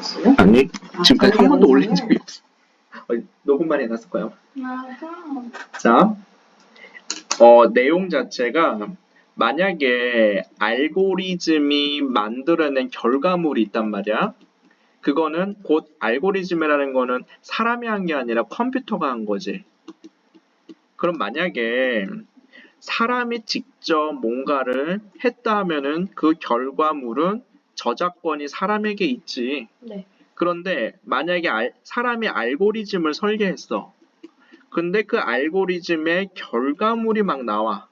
올렸어요? 아니, 지금까지 한 번도 올린 영상을? 적이 없어. 녹음만 해놨을 거야. 아하. 자, 내용 자체가 만약에 알고리즘이 만들어낸 결과물이 있단 말이야. 그거는 곧 알고리즘이라는 거는 사람이 한 게 아니라 컴퓨터가 한 거지. 그럼 만약에 사람이 직접 뭔가를 했다 하면은 그 결과물은 저작권이 사람에게 있지. 네. 그런데 만약에 사람이 알고리즘을 설계했어. 근데 그 알고리즘의 결과물이 막 나와.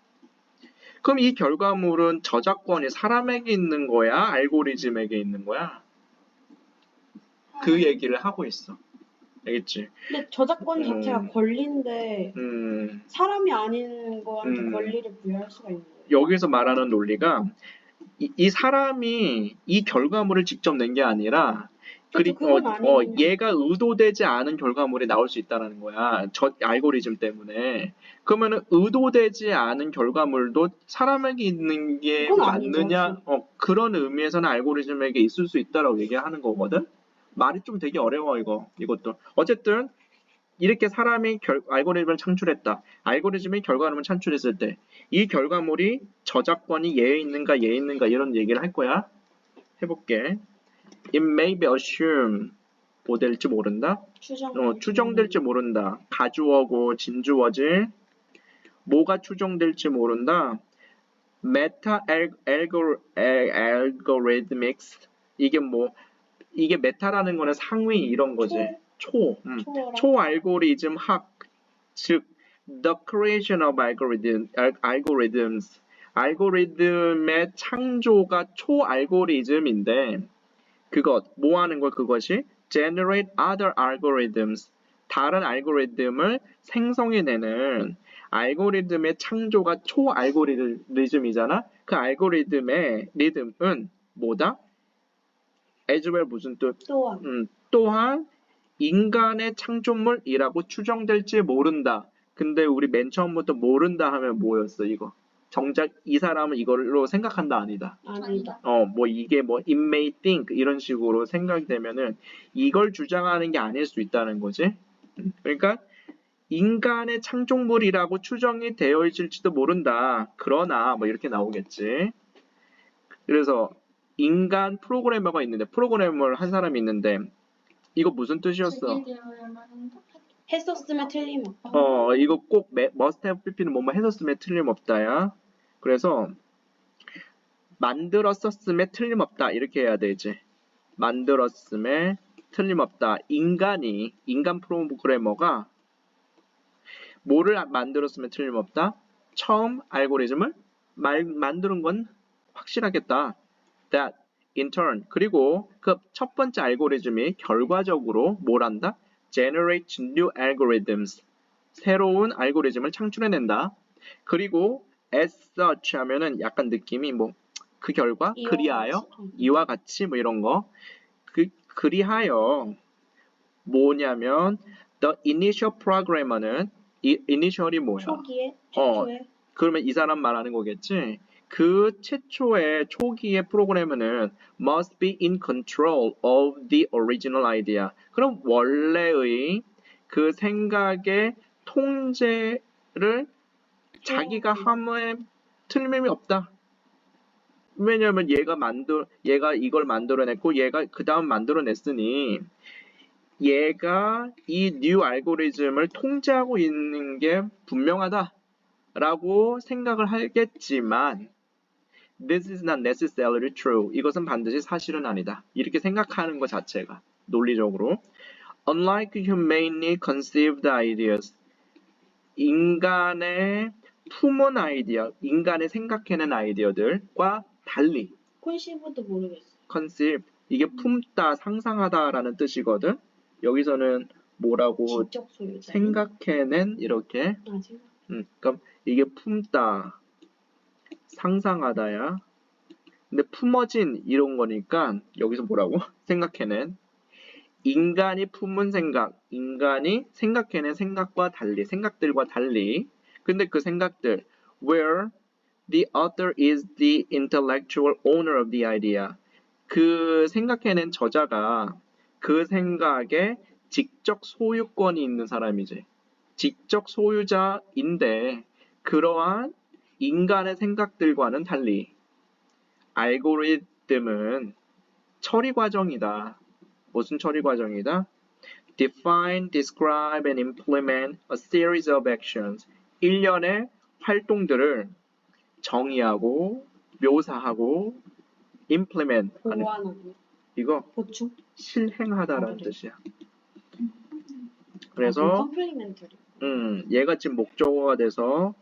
그럼 이 결과물은 저작권이 사람에게 있는 거야? 알고리즘에게 있는 거야? 그 얘기를 하고 있어. 알겠지? 근데 저작권 자체가 권리인데 사람이 아닌 거한테 권리를 부여할 수가 있는 거예요. 여기서 말하는 논리가 이 사람이 이 결과물을 직접 낸 게 아니라 그쵸, 그건 아니긴 해. 얘가 의도되지 않은 결과물이 나올 수 있다는 거야. 저 알고리즘 때문에. 그러면은 의도되지 않은 결과물도 사람에게 있는 게 그건 아니죠, 맞느냐? 확실히. 그런 의미에서는 알고리즘에게 있을 수 있다라고 얘기하는 거거든. 말이 좀 되게 어려워 이것도. 어쨌든 이렇게 사람이 알고리즘을 창출했다. 알고리즘이 결과물을 창출했을 때 이 결과물이 저작권이 얘에 있는가 얘에 있는가 이런 얘기를 할 거야. 해볼게. It may be assumed 뭐 될지 모른다. 추정될지 모른다. 가주어고 진주어지. 뭐가 추정될지 모른다. Meta algorithmics 이게 메타라는 거는 상위 이런 거지. 초 알고리즘 학, 즉 the creation of algorithms. 알고리즘의 창조가 초 알고리즘인데 뭐 하는 걸 그것이 generate other algorithms. 다른 알고리즘을 생성해내는 알고리즘의 창조가 초 알고리즘이잖아. 그 알고리즘의 리듬은 뭐다? as well 무슨 뜻? 또한 인간의 창조물이라고 추정될지 모른다. 근데 우리 맨 처음부터 모른다 하면 뭐였어 이거? 정작 이 사람은 이걸로 생각한다 아니다. 아니다. 뭐 이게 뭐 it may think 이런 식으로 생각이 되면은 이걸 주장하는 게 아닐 수 있다는 거지. 그러니까 인간의 창조물이라고 추정이 되어 있을지도 모른다. 그러나 뭐 이렇게 나오겠지. 그래서 인간 프로그래머가 있는데 프로그래머를 한 사람이 있는데 이거 무슨 뜻이었어? 했었으면 틀림없다. 이거 꼭 must have pp는 뭐뭐 했었으면 틀림없다야. 그래서 만들었었음에 틀림없다 이렇게 해야 되지. 만들었음에 틀림없다. 인간 프로그래머가 뭐를 만들었으면 틀림없다? 처음 알고리즘을 만드는 건 확실하겠다. That in turn 그리고 그 첫 번째 알고리즘이 결과적으로 뭘 한다? Generate new algorithms 새로운 알고리즘을 창출해낸다. 그리고 as such 하면은 약간 느낌이 뭐 그 결과 그리하여 이와 같이 뭐 이런 거 그리하여 뭐냐면 the initial programmer는 initial이 뭐야? 초기에 최초에 그러면 이 사람 말하는 거겠지. 그 최초의 초기의 프로그래머는 must be in control of the original idea. 그럼 원래의 그 생각의 통제를 자기가 하면 틀림이 없다. 왜냐면 얘가 이걸 만들어냈고 얘가 그 다음 만들어냈으니 얘가 이 new 알고리즘을 통제하고 있는 게 분명하다라고 생각을 하겠지만 this is not necessarily true. 이것은 반드시 사실은 아니다. 이렇게 생각하는 것 자체가 논리적으로 unlike humanly conceived ideas 인간의 품은 아이디어, 인간의 생각해낸 아이디어들과 달리 콘시브도 모르겠어. conceive 이게 품다, 상상하다라는 뜻이거든. 여기서는 뭐라고 지적 소유자. 생각해낸 이렇게. 그럼 이게 품다, 상상하다야. 근데 품어진 이런 거니까 여기서 뭐라고? 생각해낸. 인간이 품은 생각, 인간이 생각해낸 생각과 달리, 생각들과 달리. 근데 그 생각들, where the author is the intellectual owner of the idea. 그 생각해낸 저자가 그 생각에 직접 소유권이 있는 사람이지. 직접 소유자인데 그러한 인간의 생각들과는 달리 알고리즘은 처리 과정이다. 무슨 처리 과정이다? Define, describe, and implement a series of actions. 일련의 활동들을 정의하고 묘사하고 implement 하는 보완하고 이거 보충. 실행하다라는 그래. 뜻이야. 그래서 컴플리멘터리. 얘가 지금 목적어가 돼서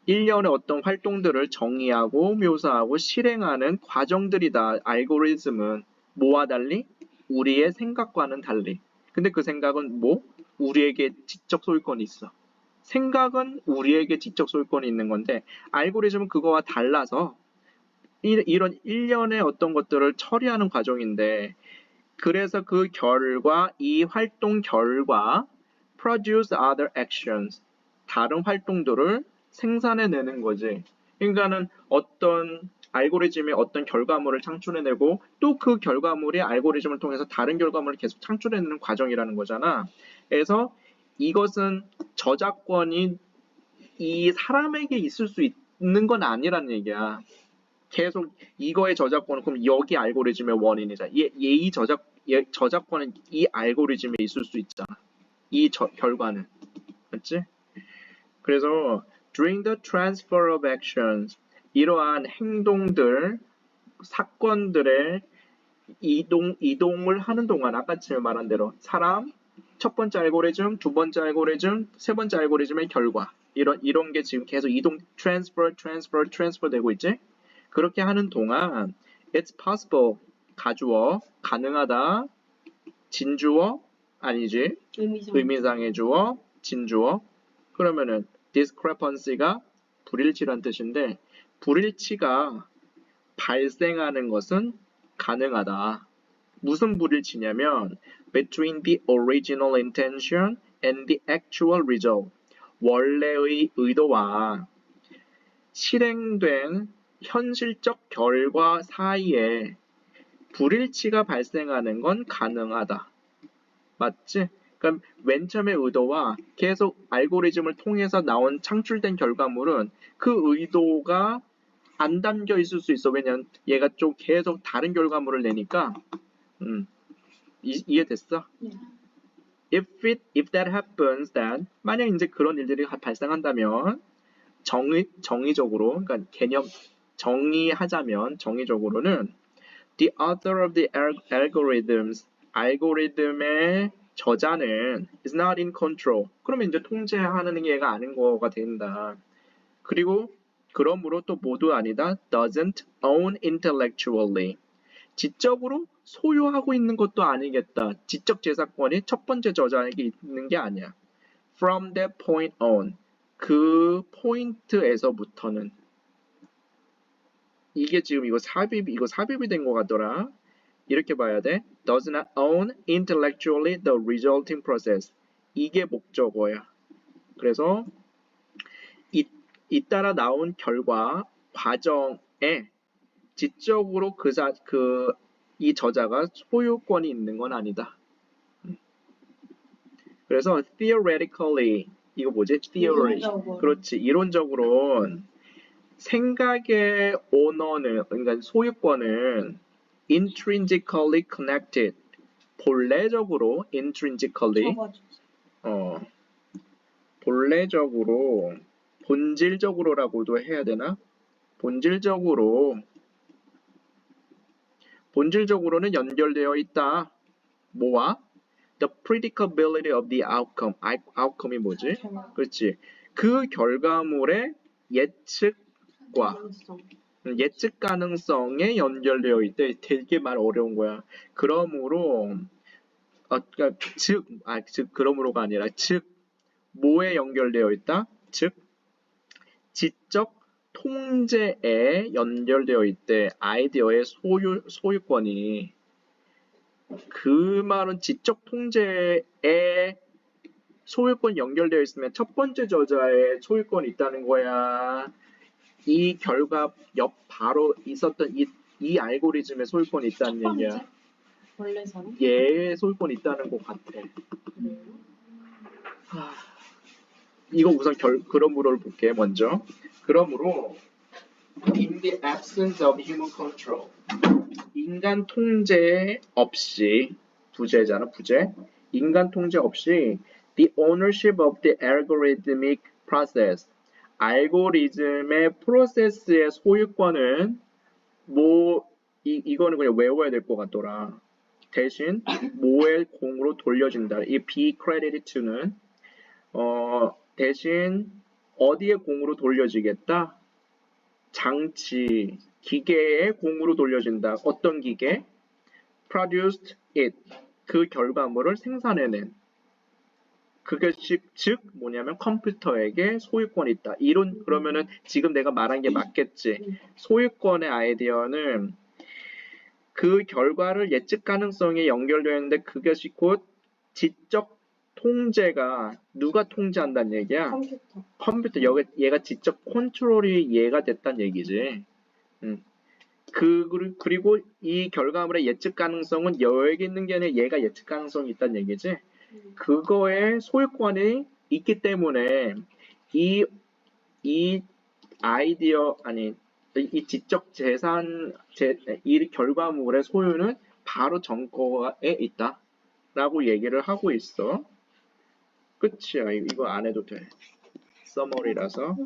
일련의 어떤 활동들을 정의하고 묘사하고 실행하는 과정들이다. 알고리즘은 뭐와 달리? 우리의 생각과는 달리. 근데 그 생각은 뭐? 우리에게 지적 소유권이 있어. 생각은 우리에게 지적 소유권이 있는 건데 알고리즘은 그거와 달라서 이런 일련의 어떤 것들을 처리하는 과정인데 그래서 그 결과, 이 활동 결과 produce other actions. 다른 활동들을 생산해내는 거지. 그러니까는 어떤 알고리즘이 어떤 결과물을 창출해내고 또 그 결과물이 알고리즘을 통해서 다른 결과물을 계속 창출해내는 과정이라는 거잖아. 그래서 이것은 저작권이 이 사람에게 있을 수 있는 건 아니라는 얘기야. 계속 이거의 저작권은 그럼 여기 알고리즘의 원인이잖아. 이 저작권은 이 알고리즘에 있을 수 있잖아. 이 결과는. 맞지? 그래서 during the transfer of actions 이러한 행동들, 사건들의 이동을 하는 동안 아까 제가 말한 대로 사람, 첫 번째 알고리즘, 두 번째 알고리즘, 세 번째 알고리즘의 결과 이런 게 지금 계속 transfer 되고 있지? 그렇게 하는 동안 it's possible 가주어 가능하다 진주어 아니지 의미상의 주어 진주어 그러면은 discrepancy가 불일치란 뜻인데 불일치가 발생하는 것은 가능하다. 무슨 불일치냐면 between the original intention and the actual result. 원래의 의도와 실행된 현실적 결과 사이에 불일치가 발생하는 건 가능하다. 맞지? 그럼 맨 처음의 의도와 계속 알고리즘을 통해서 나온 창출된 결과물은 그 의도가 안 담겨 있을 수 있어. 왜냐면 얘가 좀 계속 다른 결과물을 내니까. 이해됐어? 네. If that happens, then 만약 이제 그런 일들이 발생한다면 정의적으로, 그러니까 개념 정의하자면 정의적으로는 the author of the algorithms 알고리즘의 저자는 is not in control. 그러면 이제 통제하는 게 얘가 아닌 거가 된다. 그리고 그러므로 또 모두 아니다. doesn't own intellectually. 지적으로 소유하고 있는 것도 아니겠다. 지적 재산권이 첫 번째 저자에게 있는 게 아니야. From that point on. 그 포인트에서부터는 이게 지금 이거 삽입이 된 것 같더라. 이렇게 봐야 돼. Does not own intellectually the resulting process. 이게 목적어야. 그래서 잇따라 나온 결과 과정에 지적으로 이 저자가 소유권이 있는 건 아니다. 그래서 theoretically 이거 뭐지? theory. 그렇지. 이론적으로는 생각의 오너는 그러니까 소유권은 intrinsically connected. 본래적으로 intrinsically 본래적으로 본질적으로라고도 해야 되나? 본질적으로는 연결되어 있다. 뭐와? The predictability of the outcome. outcome이 뭐지? 그렇지. 그 결과물의 예측 가능성에 연결되어 있대. 되게 말 어려운 거야. 그러므로 그러니까 그러므로가 아니라 즉 뭐에 연결되어 있다? 즉 지적 통제에 연결되어 있대. 아이디어의 소유권이. 그 말은 지적 통제에 소유권이 연결되어 있으면 첫 번째 저자의 소유권이 있다는 거야. 이 결과 옆 바로 있었던 이 알고리즘의 소유권이 있다는 얘기야. 원래 사람? 얘의 소유권이 있다는 것 같아. 그래요? 이거 우선 그러므로를 볼게 먼저. 그러므로 in the absence of human control 인간 통제 없이 부재잖아 부재 인간 통제 없이 the ownership of the algorithmic process 알고리즘의 프로세스의 소유권은 이거는 그냥 외워야 될 것 같더라. 대신 뭐의 공으로 돌려진다. 이 be credited to는 대신 어디에 공으로 돌려지겠다? 장치, 기계의 공으로 돌려진다. 어떤 기계? produced it. 그 결과물을 생산해낸. 그게 즉 뭐냐면 컴퓨터에게 소유권이 있다. 이론 그러면은 지금 내가 말한 게 맞겠지. 소유권의 아이디어는 그 결과를 예측 가능성에 연결되어 있는데 그것이 곧 지적 통제가 누가 통제한다는 얘기야? 컴퓨터. 얘가 지적 컨트롤이 얘가 됐다는 얘기지. 그리고 이 결과물의 예측 가능성은 여기 있는 게 아니라 얘가 예측 가능성이 있다는 얘기지. 그거에 소유권이 있기 때문에 이 아이디어 아니 이 지적 재산 이 결과물의 소유는 바로 정거에 있다라고 얘기를 하고 있어. 끝이야. 이거 안 해도 돼. 서머리라서.